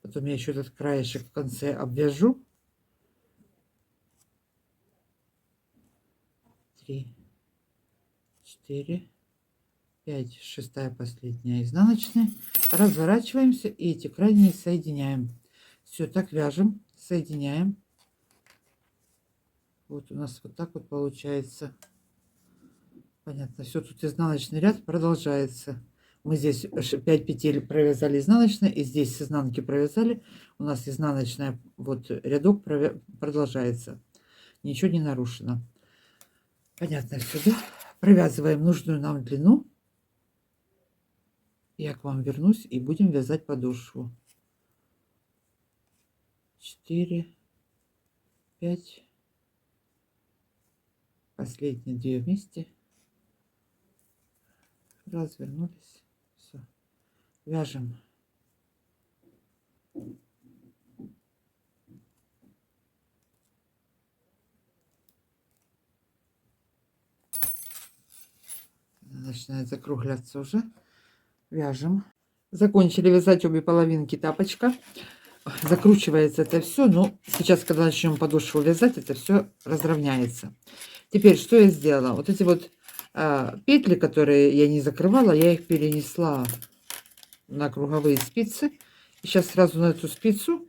Потом я еще этот краешек в конце обвяжу. 3, 4, 5, шестая последняя изнаночная. Разворачиваемся и эти крайние соединяем. Все, так вяжем, соединяем. Вот у нас вот так вот получается. Понятно, все, тут изнаночный ряд продолжается. Мы здесь 5 петель провязали изнаночной, и здесь с изнанки провязали. У нас изнаночная, вот рядок продолжается. Ничего не нарушено. Понятно все, да? Провязываем нужную нам длину. Я к вам вернусь и будем вязать подошву. 4, 5. Последние 2 вместе. Развернулись. Все. Вяжем. Начинает закругляться уже. Вяжем. Закончили вязать обе половинки тапочка. Закручивается это все, но сейчас, когда начнем подошву вязать, это все разровняется. Теперь, что я сделала? Вот эти вот петли, которые я не закрывала, я их перенесла на круговые спицы. И сейчас сразу на эту спицу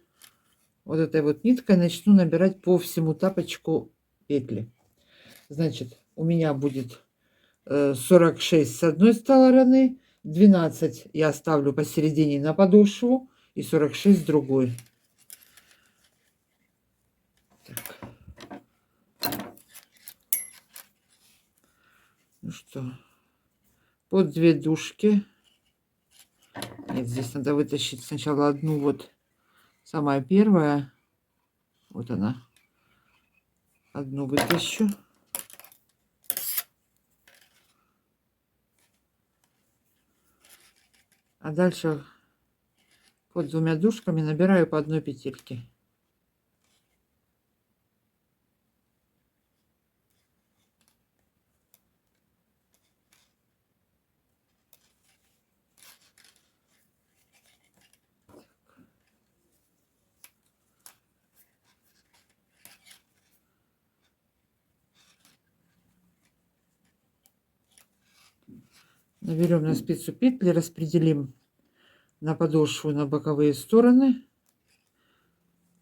вот этой вот ниткой начну набирать по всему тапочку петли. Значит, у меня будет 46 с одной стороны, 12 я оставлю посередине на подошву и 46 с другой. Так. Ну что, под 2 дужки. Нет, здесь надо вытащить сначала одну, вот самая первая. Вот она. Одну вытащу. А дальше под 2 дужками набираю по одной петельке. Наберем на спицу петли, распределим на подошву, на боковые стороны.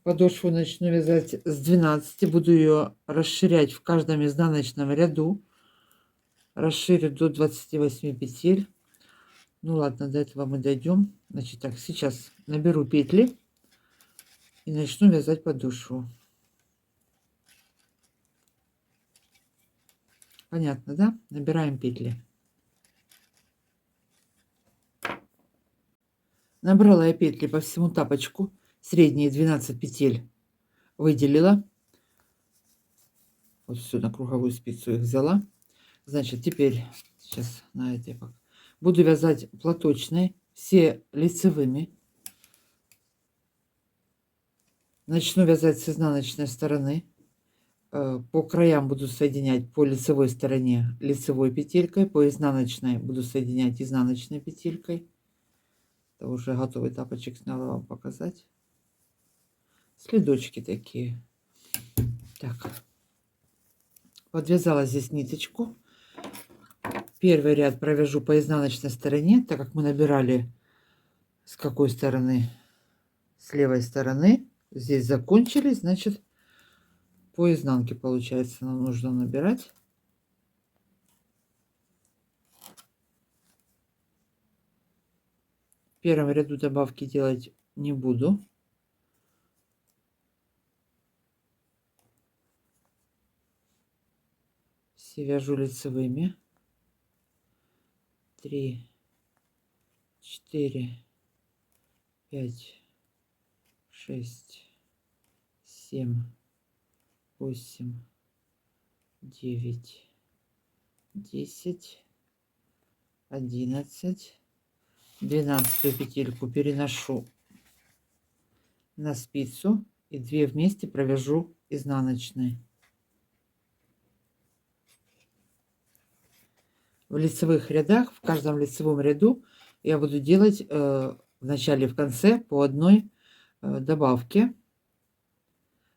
Подошву начну вязать с 12, буду ее расширять в каждом изнаночном ряду. Расширю до 28 петель. Ну ладно, до этого мы дойдем. Значит, так, сейчас наберу петли и начну вязать подошву. Понятно, да? Набираем петли. Набрала я петли по всему тапочку. Средние 12 петель выделила. Вот все, на круговую спицу их взяла. Значит, теперь сейчас на этой буду вязать платочные, все лицевыми. Начну вязать с изнаночной стороны. По краям буду соединять по лицевой стороне лицевой петелькой, по изнаночной буду соединять изнаночной петелькой. Это уже готовый тапочек сняла вам показать. Следочки такие. Так, подвязала здесь ниточку. Первый ряд провяжу по изнаночной стороне, так как мы набирали с какой стороны? С левой стороны. Здесь закончили, значит, по изнанке, получается, нам нужно набирать. В первом ряду добавки делать не буду. Все вяжу лицевыми. 3, 4, 5, 6, 7, 8, 9, 10, 11, 12 петельку переношу на спицу и 2 вместе провяжу изнаночной. В лицевых рядах, в каждом лицевом ряду я буду делать в начале и в конце по одной добавке.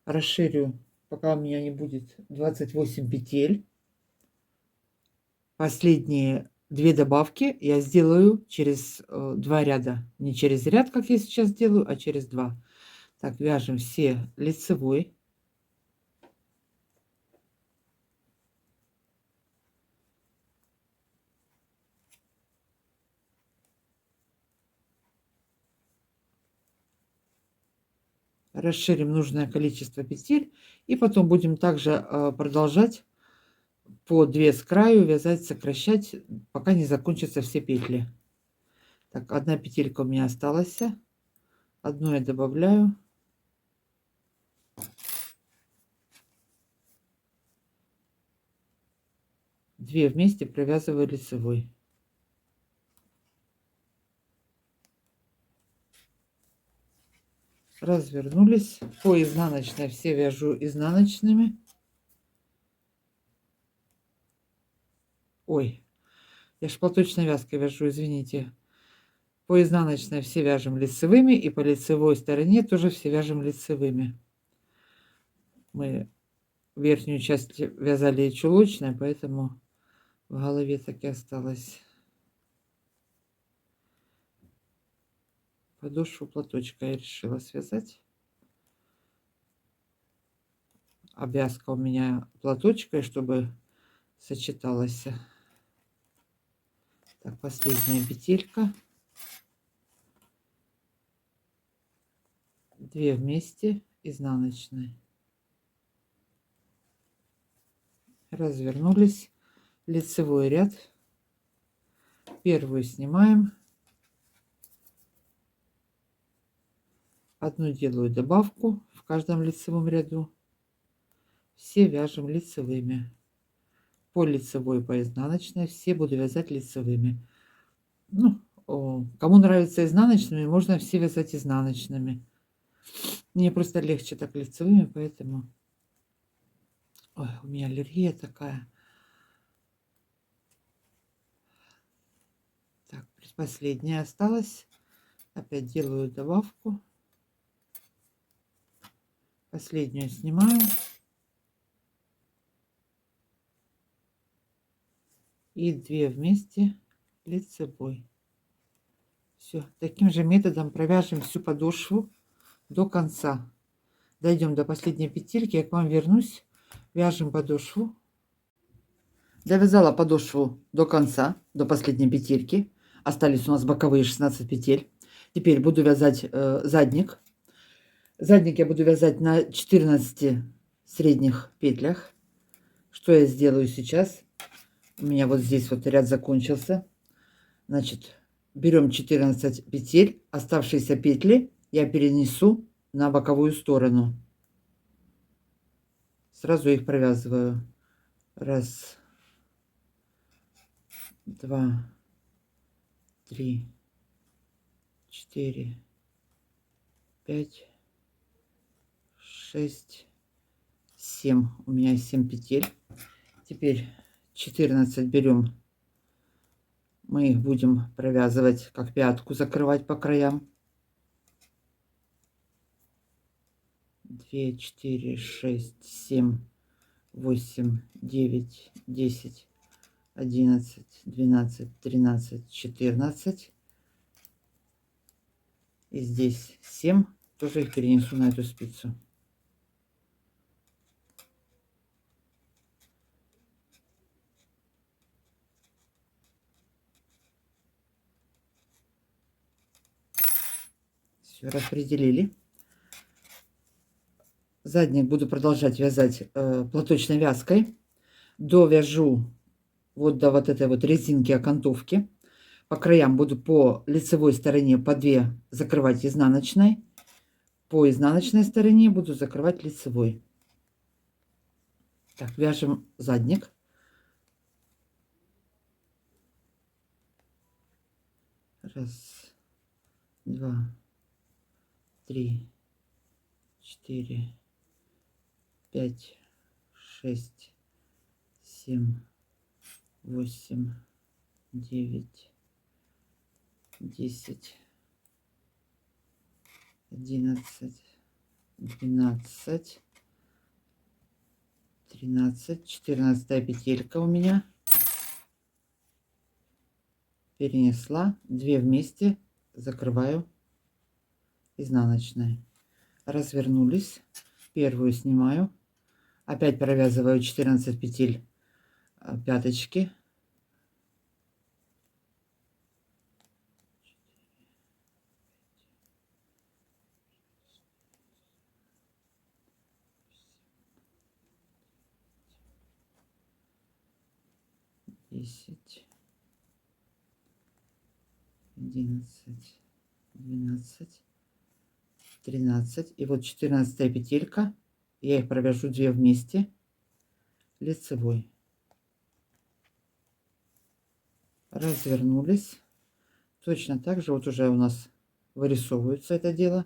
Расширю, пока у меня не будет 28 петель. Последние 2 добавки я сделаю через 2 ряда. Не через ряд, как я сейчас делаю, а через 2. Так, вяжем все лицевой. Расширим нужное количество петель. И потом будем также продолжать по 2 с краю вязать, сокращать, пока не закончатся все петли. Так, 1 петелька у меня осталась. Одну я добавляю. Две вместе провязываю лицевой. Развернулись. По изнаночной все вяжу изнаночными. Ой, я ж платочной вязкой вяжу, извините. По изнаночной все вяжем лицевыми, и по лицевой стороне тоже все вяжем лицевыми. Мы верхнюю часть вязали чулочной, поэтому в голове так и осталось. Подошву платочка я решила связать. Обвязка у меня платочкой, чтобы сочеталась. Так, последняя петелька. 2 вместе изнаночной. Развернулись. Лицевой ряд. Первую снимаем. Одну делаю добавку в каждом лицевом ряду. Все вяжем лицевыми. По лицевой, по изнаночной все буду вязать лицевыми. Ну, кому нравится изнаночными, можно все вязать изнаночными. Мне просто легче так лицевыми, поэтому... Ой, у меня аллергия такая. Так, предпоследняя осталась. Опять делаю добавку. Последнюю снимаю. И 2 вместе лицевой. Все, таким же методом провяжем всю подошву до конца. Дойдем до последней петельки, я к вам вернусь. Вяжем подошву. Довязала подошву до конца, до последней петельки. Остались у нас боковые 16 петель. Теперь буду вязать задник. Задник я буду вязать на 14 средних петлях. Что я сделаю сейчас? У меня вот здесь вот ряд закончился. Значит, берем 14 петель, оставшиеся петли я перенесу на боковую сторону. Сразу их провязываю. Раз, два, три, 4, 5, 6, 7. У меня 7 петель. Теперь 14 берем. Мы их будем провязывать как пятку, закрывать по краям. 2, 4, 6, 7, 8, 9, 10, 11, 12, 13, 14. И здесь 7. Тоже их перенесу на эту спицу. Все распределили. Задник буду продолжать вязать платочной вязкой. Довяжу вот до вот этой вот резинки окантовки. По краям буду по лицевой стороне по 2 закрывать изнаночной. По изнаночной стороне буду закрывать лицевой. Так, вяжем задник. Раз, два, три, 4, 5, 6, 7, 8, 9, 10, 11, 12, 13, 14 петелька у меня. Перенесла 2 вместе, закрываю изнаночной. Развернулись, первую снимаю, опять провязываю 14 петель пяточки. Десять, 11, 12, 13. И вот 14 петелька. Я их провяжу 2 вместе лицевой. Развернулись. Точно так же вот уже у нас вырисовывается это дело.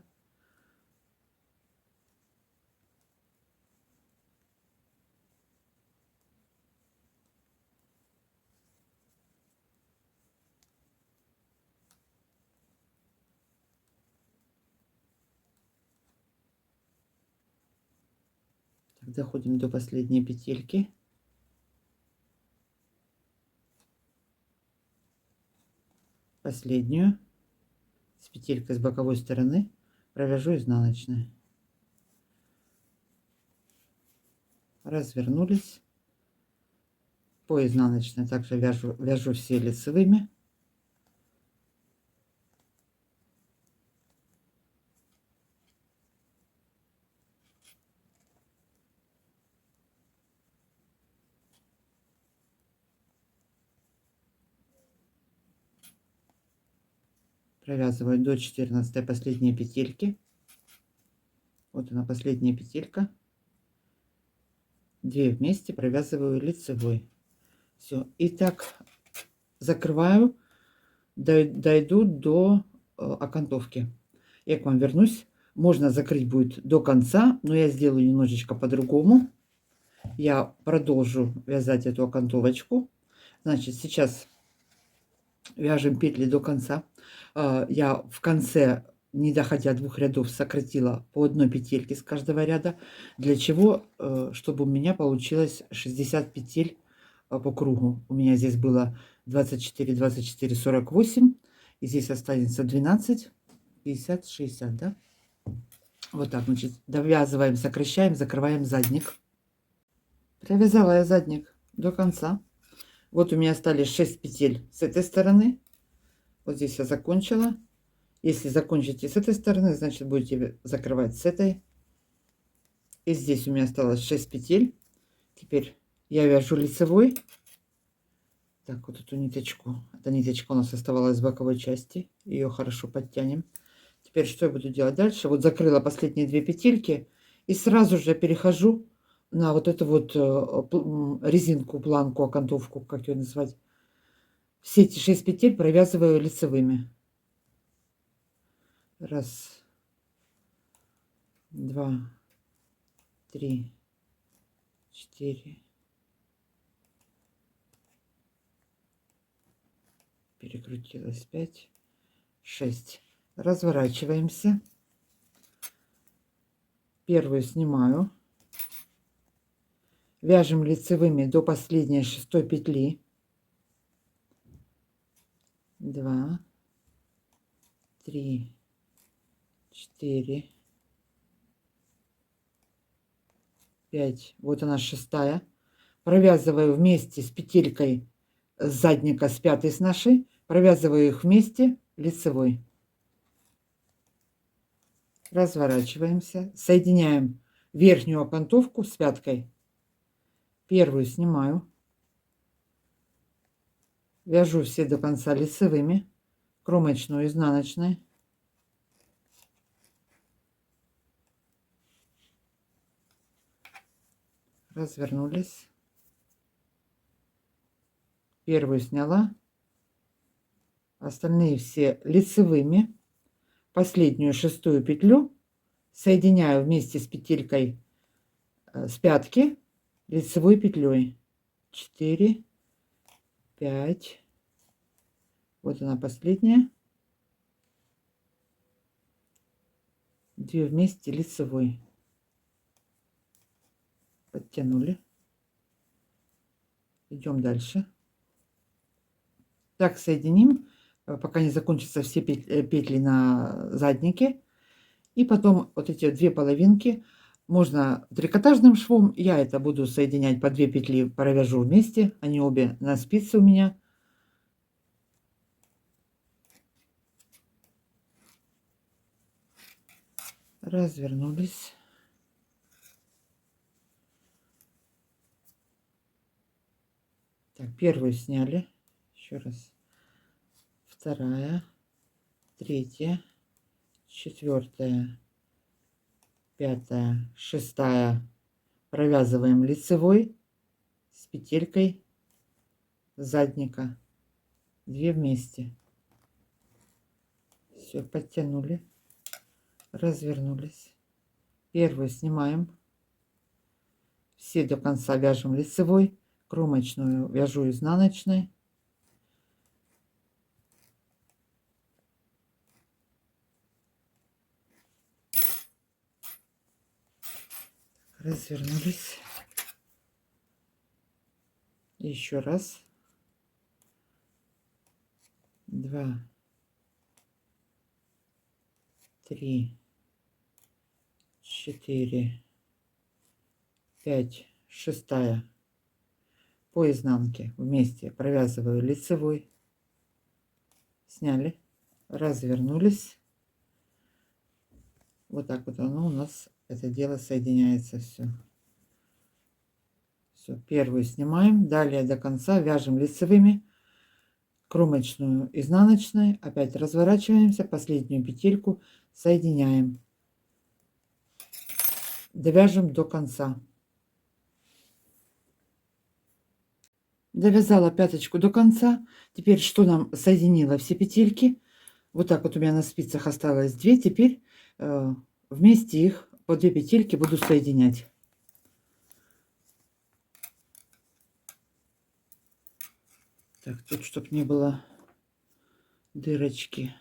Доходим до последней петельки. Последнюю с петелькой с боковой стороны провяжу изнаночной. Развернулись. По изнаночной также вяжу все лицевыми. Провязываю до 14 последней петельки. Вот она, последняя петелька. 2 вместе провязываю лицевой. Все. И так закрываю, дойду до окантовки. Я к вам вернусь. Можно закрыть будет до конца, но я сделаю немножечко по-другому. Я продолжу вязать эту окантовочку. Значит, сейчас вяжем петли до конца. Я в конце, не доходя 2 рядов, сократила по 1 петельке с каждого ряда. Для чего? Чтобы у меня получилось 60 петель по кругу. У меня здесь было 24, 24, 48. И здесь останется 12, 50, 60, да? Вот так, значит, довязываем, сокращаем, закрываем задник. Провязала я задник до конца. Вот у меня остались 6 петель с этой стороны. Вот здесь я закончила. Если закончите с этой стороны, значит будете закрывать с этой. И здесь у меня осталось 6 петель. Теперь я вяжу лицевой. Так, вот эту ниточку. Эта ниточка у нас оставалась в боковой части. Ее хорошо подтянем. Теперь что я буду делать дальше? Вот закрыла последние 2 петельки. И сразу же перехожу на вот эту вот резинку, планку, окантовку, как ее назвать. Все эти 6 петель провязываю лицевыми. Раз, два, три, 4. Перекрутилась 5, 6. Разворачиваемся. Первую снимаю. Вяжем лицевыми до последней 6 петли. 2, 3, 4, 5. Вот она, 6-я. Провязываю вместе с петелькой с задника, с 5-й, с нашей. Провязываю их вместе лицевой. Разворачиваемся. Соединяем верхнюю окантовку с пяткой. Первую снимаю. Вяжу все до конца лицевыми. Кромочную, изнаночной. Развернулись. Первую сняла. Остальные все лицевыми. Последнюю 6-ю петлю соединяю вместе с петелькой с пятки лицевой петлей. 4, 5. Вот она, последняя. 2 вместе лицевой. Подтянули. Идем дальше. Так соединим, пока не закончатся все петли на заднике. И потом вот эти 2 половинки можно трикотажным швом. Я это буду соединять по 2 петли, провяжу вместе. Они обе на спице у меня. Развернулись. Так, первую сняли. Еще раз. 2, 3, 4, 5, 6. Провязываем лицевой с петелькой задника. 2 вместе. Все, подтянули. Развернулись. Первую снимаем. Все до конца вяжем лицевой. Кромочную вяжу изнаночной. развернулись. Еще раз. 2, 3, 4, 5, 6 по изнанке вместе провязываю лицевой, сняли, развернулись. Вот так вот оно у нас, это дело соединяется все. Все, первую снимаем, далее до конца вяжем лицевыми, кромочную, изнаночной, опять разворачиваемся, последнюю петельку соединяем, довяжем до конца. Довязала пяточку до конца. Теперь что нам соединила все петельки? Вот так вот у меня на спицах осталось 2. Теперь вместе их по 2 петельки буду соединять. Так, тут чтобы не было дырочки.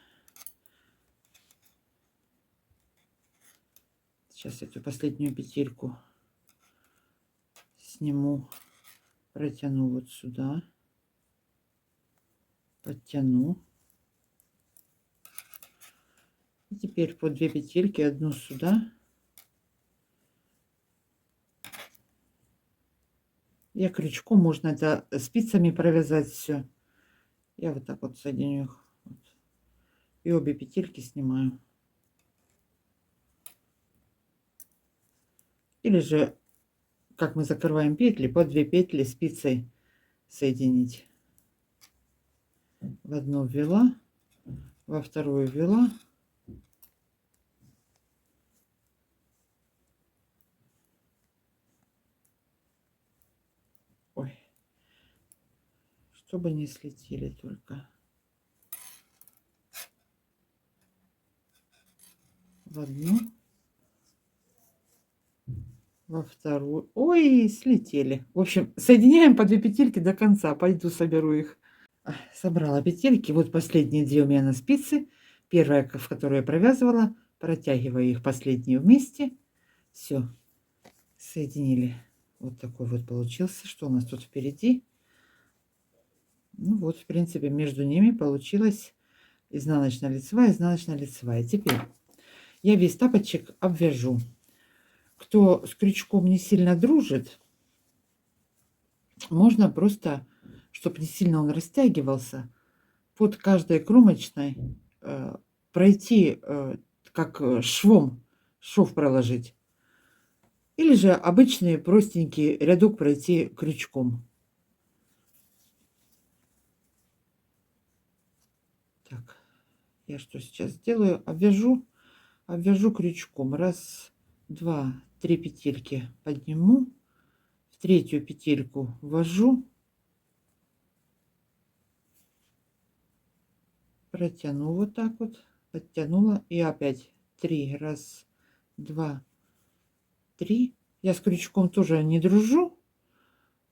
Сейчас эту последнюю петельку сниму, протяну вот сюда, подтяну. И теперь по 2 петельки, одну сюда. Я крючком, можно это спицами провязать все. Я вот так вот соединю их. Вот. И обе петельки снимаю. Или же, как мы закрываем петли, по 2 петли спицей соединить. В одну ввела, во вторую ввела. Ой, чтобы не слетели только. В одну, во вторую. Ой, слетели. В общем, соединяем по 2 петельки до конца. Пойду соберу их. Собрала петельки. Вот последние 2 у меня на спице. Первая, в которую я провязывала. Протягиваю их последние вместе. Все. Соединили. Вот такой вот получился. Что у нас тут впереди? Ну вот, в принципе, между ними получилась изнаночно-лицевая, изнаночно-лицевая. Теперь я весь тапочек обвяжу. Кто с крючком не сильно дружит, можно просто, чтобы не сильно он растягивался, под каждой кромочной пройти как швом, шов проложить. Или же обычный простенький рядок пройти крючком. Так, я что сейчас сделаю? Обвяжу крючком. Раз, два, 3 петельки подниму, в третью петельку ввожу, протяну вот так вот, подтянула и опять 3, раз, два, 3. Я с крючком тоже не дружу,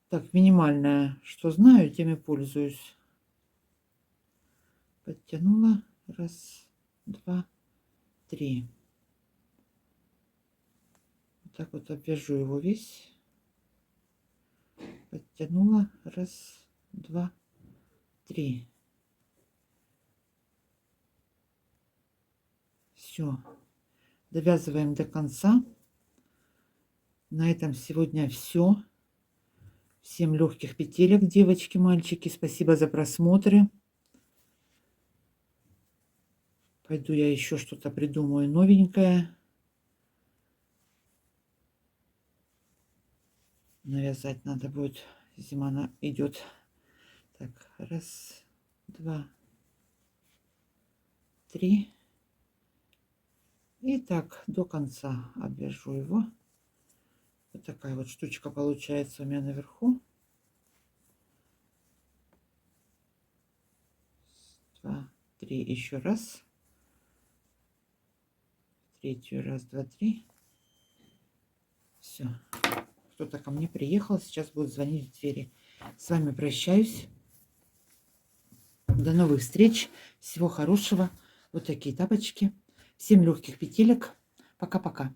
так минимальное, что знаю, тем и пользуюсь. Подтянула, раз, два, 3. Вот так вот обвяжу его весь. Подтянула, раз, два, 3. Все, довязываем до конца. На этом сегодня все. Всем легких петелек, девочки, мальчики. Спасибо за просмотры. Пойду я еще что-то придумаю новенькое. Навязать надо будет. Зима идет. Так, раз, два, 3. И так до конца обвяжу его. Вот такая вот штучка получается у меня наверху. 2, 3, еще раз. Третью, раз, два, 3. Все. Кто-то ко мне приехал, сейчас будет звонить в двери. С вами прощаюсь. До новых встреч. Всего хорошего. Вот такие тапочки. Всем легких петелек. Пока-пока.